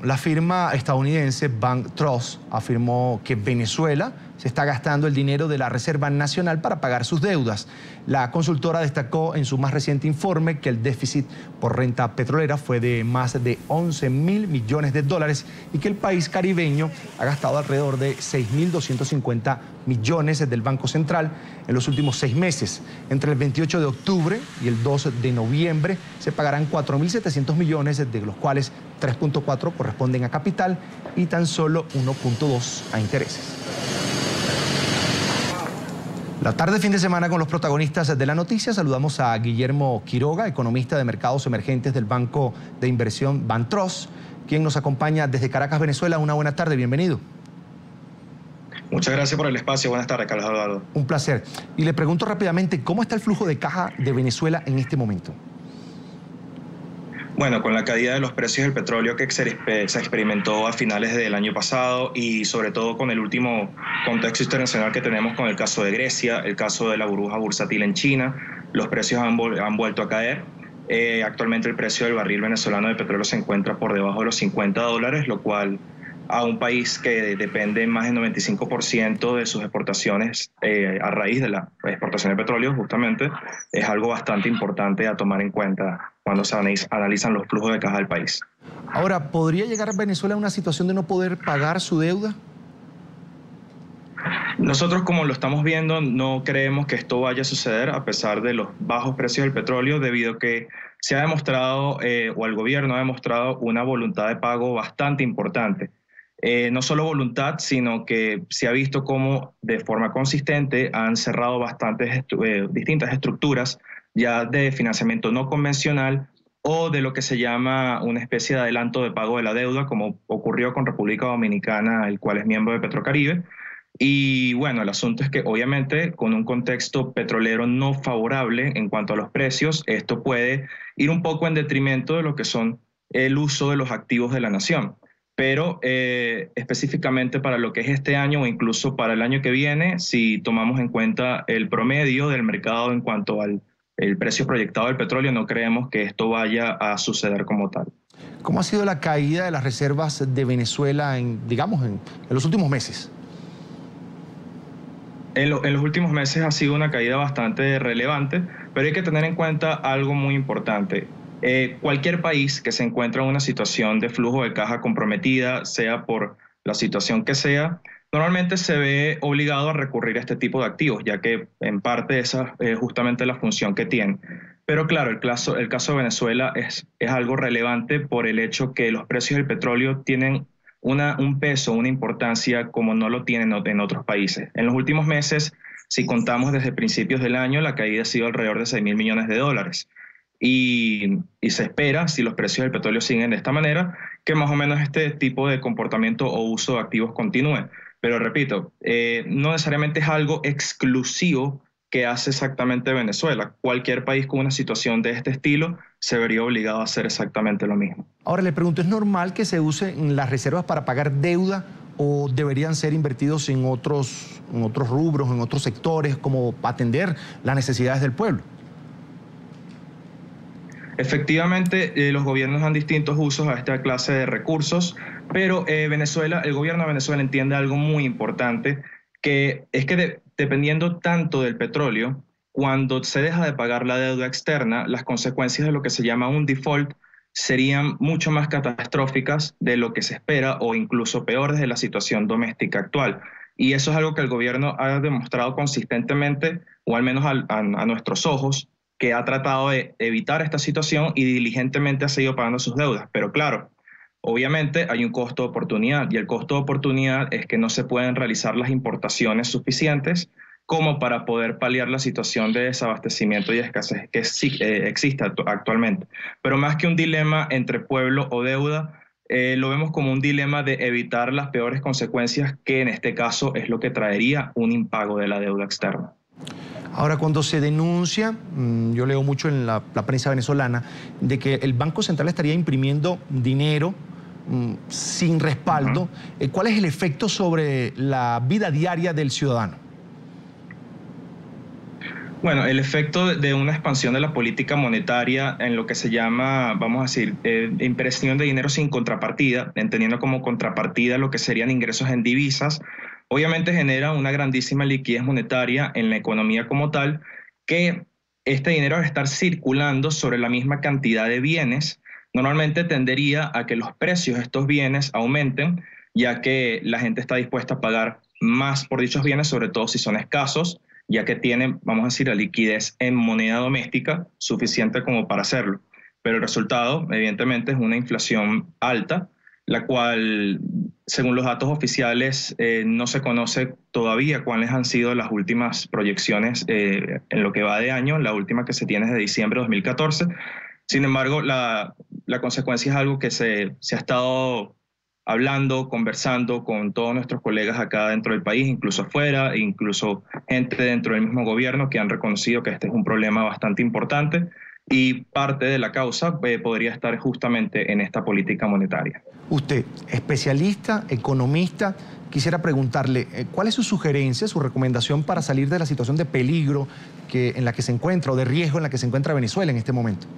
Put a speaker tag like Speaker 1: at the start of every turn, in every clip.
Speaker 1: La firma estadounidense Bank Trust afirmó que Venezuela se está gastando el dinero de la Reserva Nacional para pagar sus deudas. La consultora destacó en su más reciente informe que el déficit por renta petrolera fue de más de 11.000 millones de dólares y que el país caribeño ha gastado alrededor de 6.250 millones del Banco Central en los últimos 6 meses. Entre el 28 de octubre y el 2 de noviembre se pagarán 4.700 millones, de los cuales 3.4 corresponden a capital y tan solo 1.2 a intereses. La tarde fin de semana con los protagonistas de la noticia. Saludamos a Guillermo Quiroga, economista de mercados emergentes del banco de inversión Bantrust, quien nos acompaña desde Caracas, Venezuela. Una buena tarde, bienvenido.
Speaker 2: Muchas gracias por el espacio. Buenas tardes, Carlos Eduardo.
Speaker 1: Un placer. Y le pregunto rápidamente, ¿cómo está el flujo de caja de Venezuela en este momento?
Speaker 2: Bueno, con la caída de los precios del petróleo que se experimentó a finales del año pasado y sobre todo con el último contexto internacional que tenemos con el caso de Grecia, el caso de la burbuja bursátil en China, los precios han vuelto a caer. Actualmente el precio del barril venezolano de petróleo se encuentra por debajo de los $50, lo cual a un país que depende más del 95% de sus exportaciones a raíz de la exportación de petróleo, justamente, es algo bastante importante a tomar en cuenta cuando se analizan los flujos de caja del país.
Speaker 1: Ahora, ¿podría llegar Venezuela a una situación de no poder pagar su deuda?
Speaker 2: Nosotros, como lo estamos viendo, no creemos que esto vaya a suceder a pesar de los bajos precios del petróleo, debido a que se ha demostrado, o el gobierno ha demostrado, una voluntad de pago bastante importante. No solo voluntad, sino que se ha visto cómo de forma consistente han cerrado bastantes distintas estructuras ya de financiamiento no convencional o de lo que se llama una especie de adelanto de pago de la deuda, como ocurrió con República Dominicana, el cual es miembro de Petrocaribe. Y bueno, el asunto es que obviamente con un contexto petrolero no favorable en cuanto a los precios, esto puede ir un poco en detrimento de lo que son el uso de los activos de la nación. Pero específicamente para lo que es este año o incluso para el año que viene, si tomamos en cuenta el promedio del mercado en cuanto al precio proyectado del petróleo, no creemos que esto vaya a suceder como tal.
Speaker 1: ¿Cómo ha sido la caída de las reservas de Venezuela en los últimos meses?
Speaker 2: En los últimos meses ha sido una caída bastante relevante, pero hay que tener en cuenta algo muy importante. Cualquier país que se encuentra en una situación de flujo de caja comprometida, sea por la situación que sea, normalmente se ve obligado a recurrir a este tipo de activos, ya que en parte esa es justamente la función que tiene. Pero claro, el caso de Venezuela es algo relevante por el hecho que los precios del petróleo tienen un peso, una importancia como no lo tienen en otros países. En los últimos meses, si contamos desde principios del año, la caída ha sido alrededor de 6.000 millones de dólares. Y se espera, si los precios del petróleo siguen de esta manera, que más o menos este tipo de comportamiento o uso de activos continúe. Pero repito, no necesariamente es algo exclusivo que hace exactamente Venezuela. Cualquier país con una situación de este estilo se vería obligado a hacer exactamente lo mismo.
Speaker 1: Ahora le pregunto, ¿es normal que se usen las reservas para pagar deuda o deberían ser invertidos en otros rubros, en otros sectores, como para atender las necesidades del pueblo?
Speaker 2: Efectivamente, los gobiernos dan distintos usos a esta clase de recursos, pero el gobierno de Venezuela entiende algo muy importante, que es que dependiendo tanto del petróleo, cuando se deja de pagar la deuda externa, las consecuencias de lo que se llama un default serían mucho más catastróficas de lo que se espera o incluso peores de la situación doméstica actual. Y eso es algo que el gobierno ha demostrado consistentemente, o al menos a nuestros ojos, que ha tratado de evitar esta situación y diligentemente ha seguido pagando sus deudas. Pero claro, obviamente hay un costo de oportunidad y el costo de oportunidad es que no se pueden realizar las importaciones suficientes como para poder paliar la situación de desabastecimiento y escasez que existe actualmente. Pero más que un dilema entre pueblo o deuda, lo vemos como un dilema de evitar las peores consecuencias, que en este caso es lo que traería un impago de la deuda externa.
Speaker 1: Ahora, cuando se denuncia, yo leo mucho en la prensa venezolana, de que el Banco Central estaría imprimiendo dinero sin respaldo, ¿cuál es el efecto sobre la vida diaria del ciudadano?
Speaker 2: Bueno, el efecto de una expansión de la política monetaria en lo que se llama, vamos a decir, impresión de dinero sin contrapartida, entendiendo como contrapartida lo que serían ingresos en divisas, obviamente genera una grandísima liquidez monetaria en la economía como tal, que este dinero al estar circulando sobre la misma cantidad de bienes, normalmente tendería a que los precios de estos bienes aumenten, ya que la gente está dispuesta a pagar más por dichos bienes, sobre todo si son escasos, ya que tienen, vamos a decir, la liquidez en moneda doméstica suficiente como para hacerlo. Pero el resultado, evidentemente, es una inflación alta, la cual, según los datos oficiales, no se conoce todavía cuáles han sido las últimas proyecciones en lo que va de año. La última que se tiene es de diciembre de 2014. Sin embargo, la consecuencia es algo que se ha estado hablando, conversando con todos nuestros colegas acá dentro del país, incluso afuera, e incluso gente dentro del mismo gobierno que han reconocido que este es un problema bastante importante y parte de la causa podría estar justamente en esta política monetaria.
Speaker 1: Usted, especialista, economista, quisiera preguntarle, ¿cuál es su sugerencia, su recomendación para salir de la situación de peligro en la que se encuentra o de riesgo en la que se encuentra Venezuela en este momento?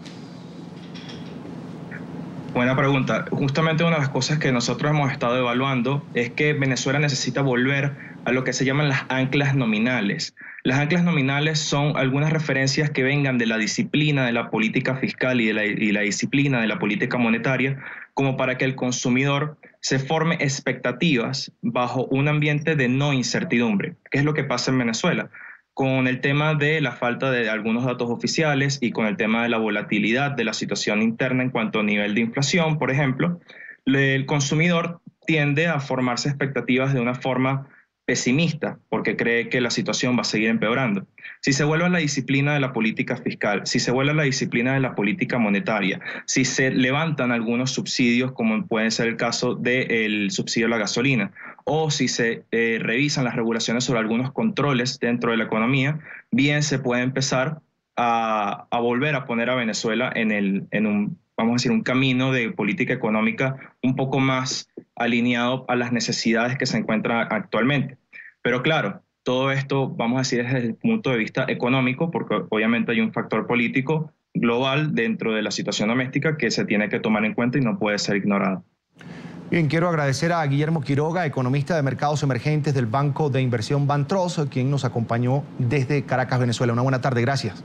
Speaker 2: Buena pregunta. Justamente una de las cosas que nosotros hemos estado evaluando es que Venezuela necesita volver a lo que se llaman las anclas nominales. Las anclas nominales son algunas referencias que vengan de la disciplina de la política fiscal y la disciplina de la política monetaria, como para que el consumidor se forme expectativas bajo un ambiente de no incertidumbre. ¿Qué es lo que pasa en Venezuela? Con el tema de la falta de algunos datos oficiales y con el tema de la volatilidad de la situación interna en cuanto a nivel de inflación, por ejemplo, el consumidor tiende a formarse expectativas de una forma pesimista porque cree que la situación va a seguir empeorando. Si se vuelve a la disciplina de la política fiscal, si se vuelve a la disciplina de la política monetaria, si se levantan algunos subsidios, como puede ser el caso del subsidio a la gasolina, o si se revisan las regulaciones sobre algunos controles dentro de la economía, bien se puede empezar a volver a poner a Venezuela en un, vamos a decir, un camino de política económica un poco más alineado a las necesidades que se encuentran actualmente. Pero claro, todo esto, vamos a decir, desde el punto de vista económico, porque obviamente hay un factor político global dentro de la situación doméstica que se tiene que tomar en cuenta y no puede ser ignorado.
Speaker 1: Bien, quiero agradecer a Guillermo Quiroga, economista de mercados emergentes del Banco de Inversión Bantrust, quien nos acompañó desde Caracas, Venezuela. Una buena tarde, gracias.